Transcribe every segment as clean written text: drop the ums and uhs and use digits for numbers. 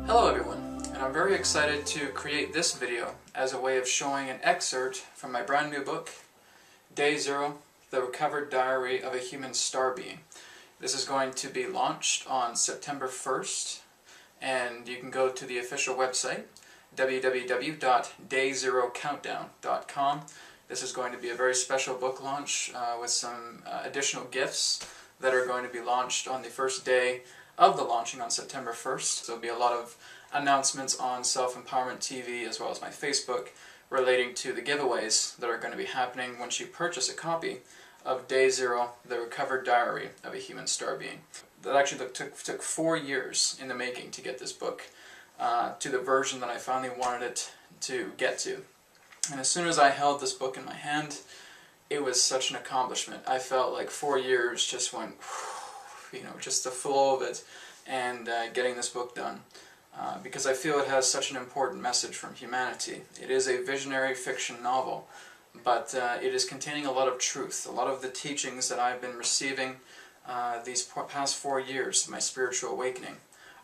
Hello everyone, and I'm very excited to create this video as a way of showing an excerpt from my brand new book, Day Zero, The Recovered Diary of a Human Star Being. This is going to be launched on September 1st, and you can go to the official website, www.dayzerocountdown.com. This is going to be a very special book launch with some additional gifts that are going to be launched on the first day of the launching on September 1st. So there'll be a lot of announcements on Self-Empowerment TV as well as my Facebook relating to the giveaways that are going to be happening once you purchase a copy of Day Zero, The Recovered Diary of a Human Star Being. That actually took 4 years in the making to get this book to the version that I finally wanted it to get to. And as soon as I held this book in my hand, it was such an accomplishment. I felt like 4 years just went, just the flow of it and getting this book done. Because I feel it has such an important message from humanity. It is a visionary fiction novel, but it is containing a lot of truth. A lot of the teachings that I've been receiving these past 4 years of my spiritual awakening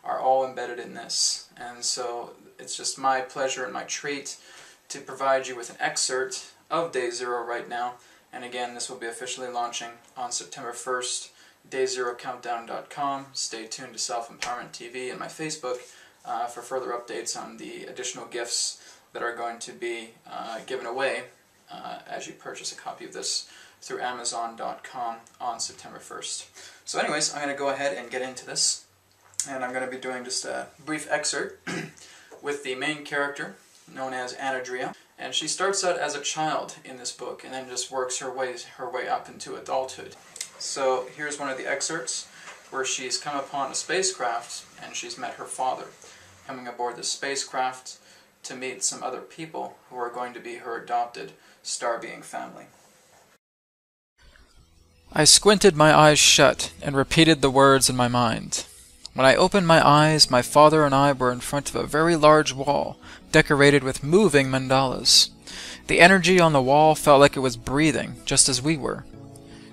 are all embedded in this. And so it's just my pleasure and my treat to provide you with an excerpt of Day Zero right now. And again, this will be officially launching on September 1st, dayzerocountdown.com. Stay tuned to Self-Empowerment TV and my Facebook for further updates on the additional gifts that are going to be given away as you purchase a copy of this through Amazon.com on September 1st. So anyways, I'm going to go ahead and get into this. And I'm going to be doing just a brief excerpt with the main character, known as Anadria. And she starts out as a child in this book and then just works her way up into adulthood. So here's one of the excerpts where she's come upon a spacecraft and she's met her father, coming aboard the spacecraft to meet some other people who are going to be her adopted star being family. I squinted my eyes shut and repeated the words in my mind. When I opened my eyes, my father and I were in front of a very large wall, decorated with moving mandalas. The energy on the wall felt like it was breathing, just as we were.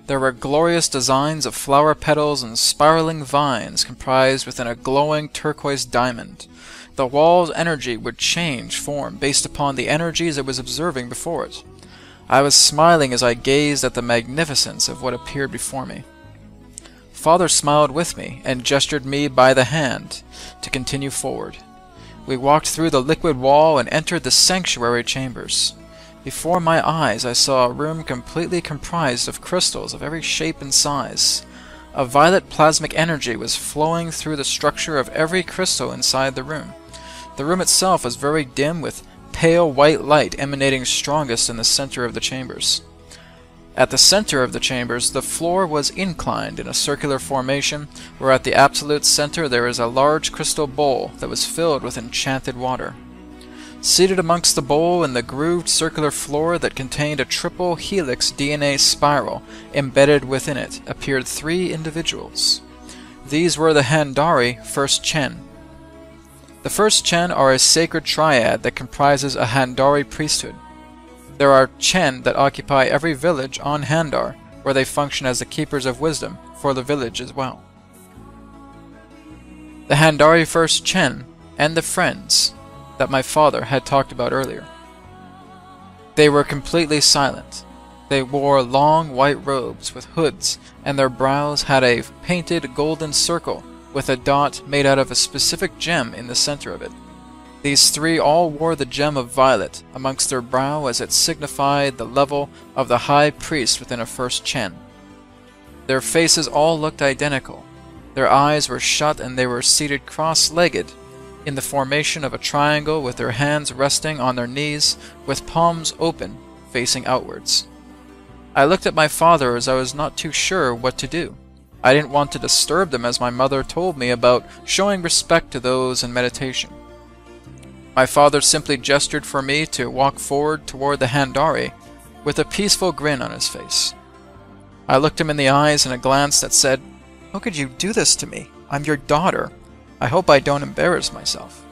There were glorious designs of flower petals and spiraling vines comprised within a glowing turquoise diamond. The wall's energy would change form based upon the energies it was observing before it. I was smiling as I gazed at the magnificence of what appeared before me. Father smiled with me and gestured me by the hand to continue forward. We walked through the liquid wall and entered the sanctuary chambers. Before my eyes I saw a room completely comprised of crystals of every shape and size. A violet plasmic energy was flowing through the structure of every crystal inside the room. The room itself was very dim, with pale white light emanating strongest in the center of the chambers. At the center of the chambers, the floor was inclined in a circular formation, where at the absolute center there is a large crystal bowl that was filled with enchanted water. Seated amongst the bowl in the grooved circular floor that contained a triple helix DNA spiral embedded within it appeared 3 individuals. These were the Handari First Chen. The First Chen are a sacred triad that comprises a Handari priesthood. There are Chen that occupy every village on Handar, where they function as the keepers of wisdom for the village as well. The Handari First Chen and the friends that my father had talked about earlier. They were completely silent. They wore long white robes with hoods, and their brows had a painted golden circle with a dot made out of a specific gem in the center of it. These 3 all wore the gem of violet amongst their brow, as it signified the level of the high priest within a First Chen. Their faces all looked identical. Their eyes were shut and they were seated cross-legged in the formation of a triangle, with their hands resting on their knees with palms open, facing outwards. I looked at my father as I was not too sure what to do. I didn't want to disturb them, as my mother told me about showing respect to those in meditation. My father simply gestured for me to walk forward toward the Handari with a peaceful grin on his face. I looked him in the eyes in a glance that said, "How could you do this to me? I'm your daughter. I hope I don't embarrass myself."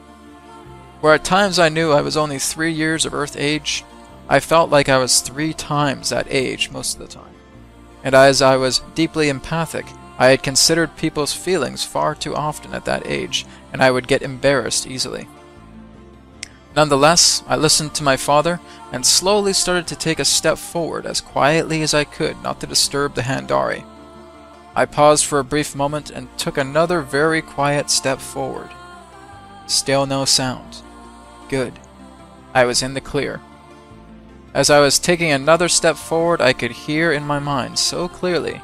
Where at times I knew I was only 3 years of Earth age, I felt like I was 3 times that age most of the time. And as I was deeply empathic, I had considered people's feelings far too often at that age, and I would get embarrassed easily. Nonetheless, I listened to my father and slowly started to take a step forward as quietly as I could, not to disturb the Handari. I paused for a brief moment and took another very quiet step forward. Still no sound. Good. I was in the clear. As I was taking another step forward, I could hear in my mind so clearly,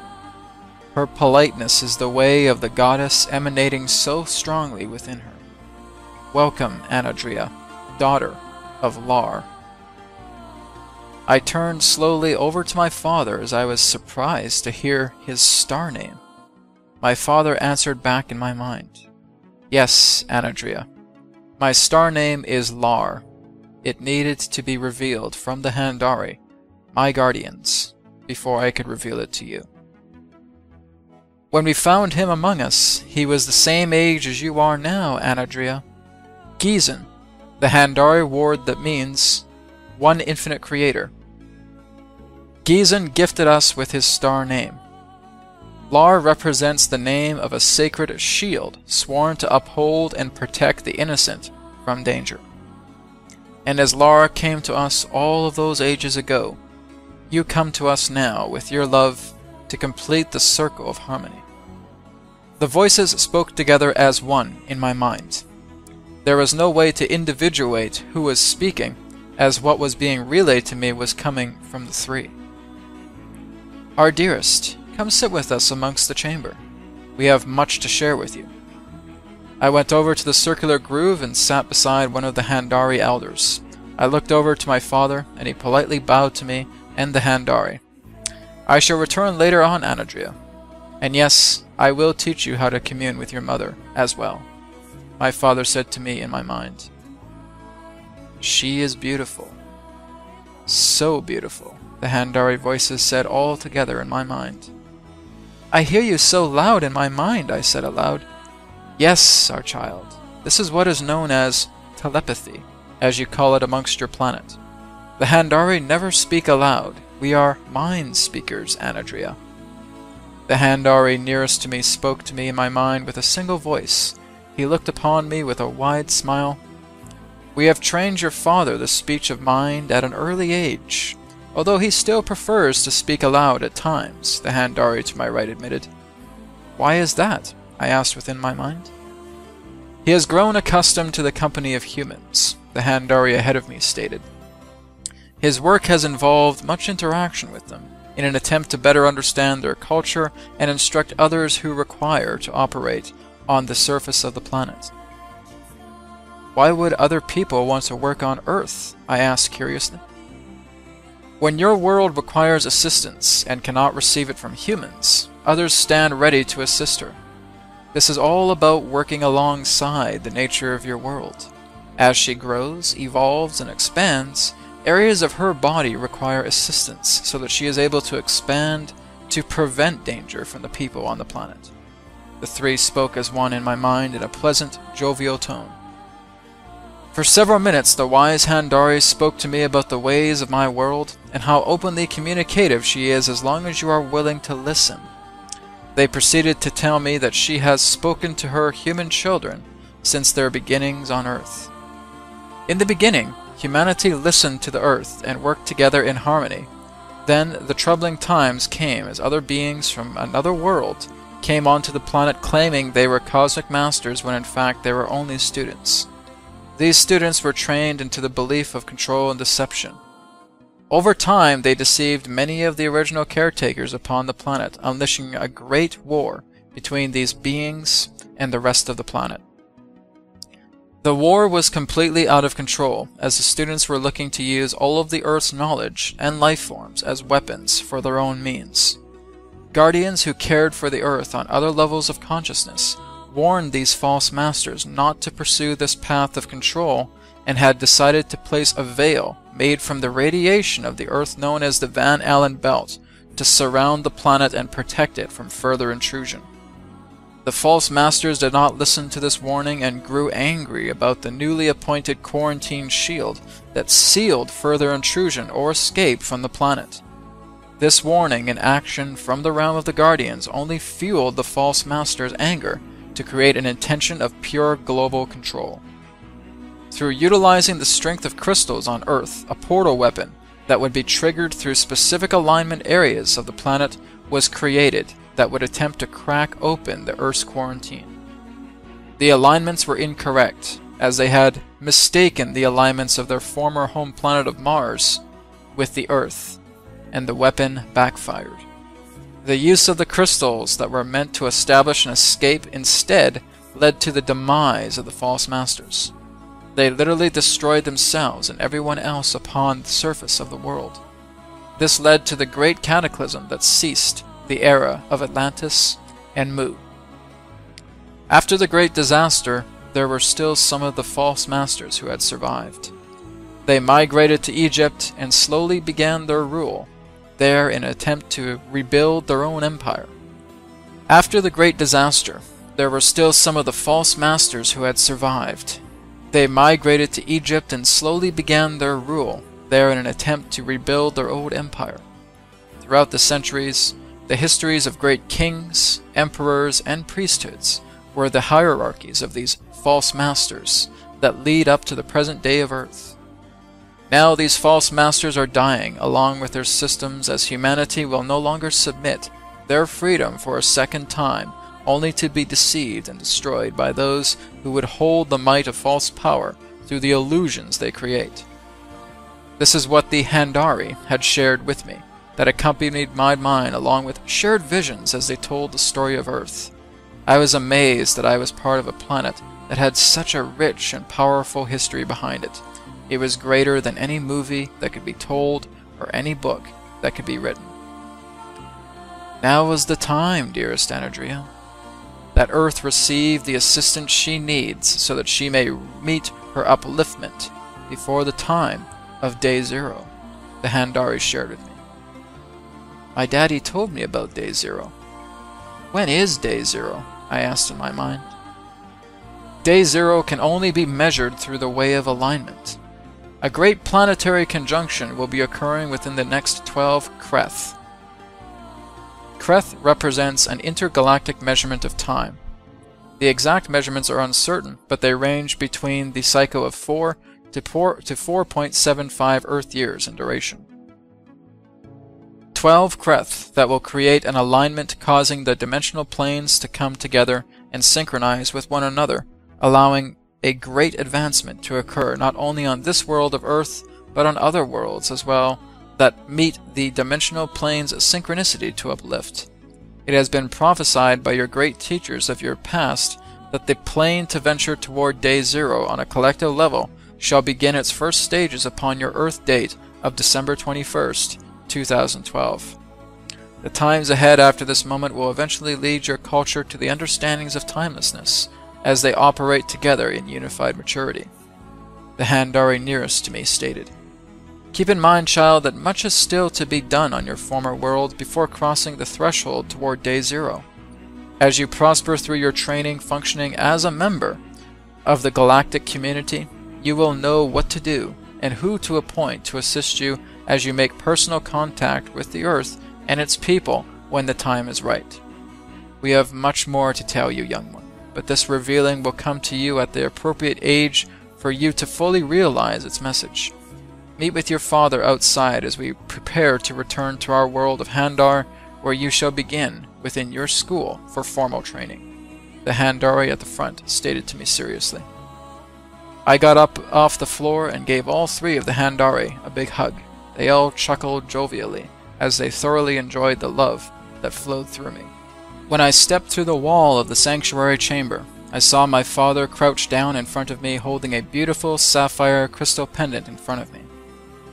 "Her politeness is the way of the goddess emanating so strongly within her. Welcome, Anadria, daughter of Lar." I turned slowly over to my father as I was surprised to hear his star name. My father answered back in my mind, "Yes, Anadria. My star name is Lar. It needed to be revealed from the Handari, my guardians, before I could reveal it to you. When we found him among us, he was the same age as you are now, Anadria. Gizan, the Handari word that means one infinite creator. Gizan gifted us with his star name. Lar represents the name of a sacred shield sworn to uphold and protect the innocent from danger. And as Lar came to us all of those ages ago, you come to us now with your love to complete the circle of harmony." The voices spoke together as one in my mind. There was no way to individuate who was speaking, as what was being relayed to me was coming from the three. "Our dearest, come sit with us amongst the chamber. We have much to share with you." I went over to the circular groove and sat beside one of the Handari elders. I looked over to my father, and he politely bowed to me and the Handari. "I shall return later on, Anadria. And yes, I will teach you how to commune with your mother as well," my father said to me in my mind. "She is beautiful. So beautiful," the Handari voices said all together in my mind. "I hear you so loud in my mind," I said aloud. "Yes, our child. This is what is known as telepathy, as you call it amongst your planet. The Handari never speak aloud. We are mind speakers, Anadria." The Handari nearest to me spoke to me in my mind with a single voice. He looked upon me with a wide smile. "We have trained your father the speech of mind at an early age, although he still prefers to speak aloud at times," the Handari to my right admitted. "Why is that?" I asked within my mind. "He has grown accustomed to the company of humans," the Handari ahead of me stated. "His work has involved much interaction with them, in an attempt to better understand their culture and instruct others who require to operate on the surface of the planet." "Why would other people want to work on Earth?" I asked curiously. "When your world requires assistance and cannot receive it from humans, others stand ready to assist her. This is all about working alongside the nature of your world. As she grows, evolves, and expands, areas of her body require assistance so that she is able to expand to prevent danger from the people on the planet." The three spoke as one in my mind in a pleasant, jovial tone. For several minutes the wise Handari spoke to me about the ways of my world and how openly communicative she is as long as you are willing to listen. They proceeded to tell me that she has spoken to her human children since their beginnings on Earth. In the beginning, humanity listened to the Earth and worked together in harmony. Then the troubling times came as other beings from another world came onto the planet claiming they were cosmic masters when in fact they were only students. These students were trained into the belief of control and deception. Over time, they deceived many of the original caretakers upon the planet, unleashing a great war between these beings and the rest of the planet. The war was completely out of control, as the students were looking to use all of the Earth's knowledge and life forms as weapons for their own means. Guardians who cared for the Earth on other levels of consciousness warned these false masters not to pursue this path of control and had decided to place a veil made from the radiation of the Earth known as the Van Allen Belt to surround the planet and protect it from further intrusion. The false masters did not listen to this warning and grew angry about the newly appointed quarantine shield that sealed further intrusion or escape from the planet. This warning and action from the realm of the Guardians only fueled the false master's anger to create an intention of pure global control. Through utilizing the strength of crystals on Earth, a portal weapon that would be triggered through specific alignment areas of the planet was created that would attempt to crack open the Earth's quarantine. The alignments were incorrect, as they had mistaken the alignments of their former home planet of Mars with the Earth, and the weapon backfired. The use of the crystals that were meant to establish an escape instead led to the demise of the false masters. They literally destroyed themselves and everyone else upon the surface of the world. This led to the great cataclysm that ceased the era of Atlantis and Mu. After the great disaster, there were still some of the false masters who had survived. They migrated to Egypt and slowly began their rule there in an attempt to rebuild their own empire. After the great disaster, there were still some of the false masters who had survived. They migrated to Egypt and slowly began their rule there in an attempt to rebuild their old empire. Throughout the centuries, the histories of great kings, emperors, and priesthoods were the hierarchies of these false masters that lead up to the present day of Earth. Now these false masters are dying along with their systems, as humanity will no longer submit their freedom for a second time, only to be deceived and destroyed by those who would hold the might of false power through the illusions they create. This is what the Handari had shared with me, that accompanied my mind along with shared visions as they told the story of Earth. I was amazed that I was part of a planet that had such a rich and powerful history behind it. It was greater than any movie that could be told or any book that could be written. Now was the time, dearest Anadria, that Earth receive the assistance she needs so that she may meet her upliftment before the time of Day Zero, the Handari shared with me. My daddy told me about Day Zero. When is Day Zero? I asked in my mind. Day Zero can only be measured through the way of alignment. A great planetary conjunction will be occurring within the next 12 Kreth. Kreth represents an intergalactic measurement of time. The exact measurements are uncertain, but they range between the cycle of 4 to 4.75 Earth years in duration. 12 Kreth that will create an alignment causing the dimensional planes to come together and synchronize with one another, allowing a great advancement to occur not only on this world of Earth, but on other worlds as well that meet the dimensional plane's synchronicity to uplift. It has been prophesied by your great teachers of your past that the plane to venture toward Day Zero on a collective level shall begin its first stages upon your Earth date of December 21st, 2012. The times ahead after this moment will eventually lead your culture to the understandings of timelessness, as they operate together in unified maturity. The Handari nearest to me stated, "Keep in mind, child, that much is still to be done on your former world before crossing the threshold toward Day Zero. As you prosper through your training functioning as a member of the galactic community, you will know what to do and who to appoint to assist you as you make personal contact with the Earth and its people when the time is right. We have much more to tell you, young one, but this revealing will come to you at the appropriate age for you to fully realize its message. Meet with your father outside as we prepare to return to our world of Handar, where you shall begin within your school for formal training," the Handari at the front stated to me seriously. I got up off the floor and gave all three of the Handari a big hug. They all chuckled jovially as they thoroughly enjoyed the love that flowed through me. When I stepped through the wall of the sanctuary chamber, I saw my father crouched down in front of me holding a beautiful sapphire crystal pendant in front of me.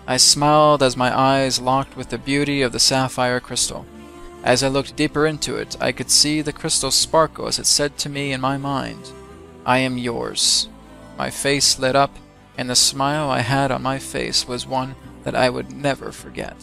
I smiled as my eyes locked with the beauty of the sapphire crystal. As I looked deeper into it, I could see the crystal sparkle as it said to me in my mind, "I am yours." My face lit up, and the smile I had on my face was one that I would never forget.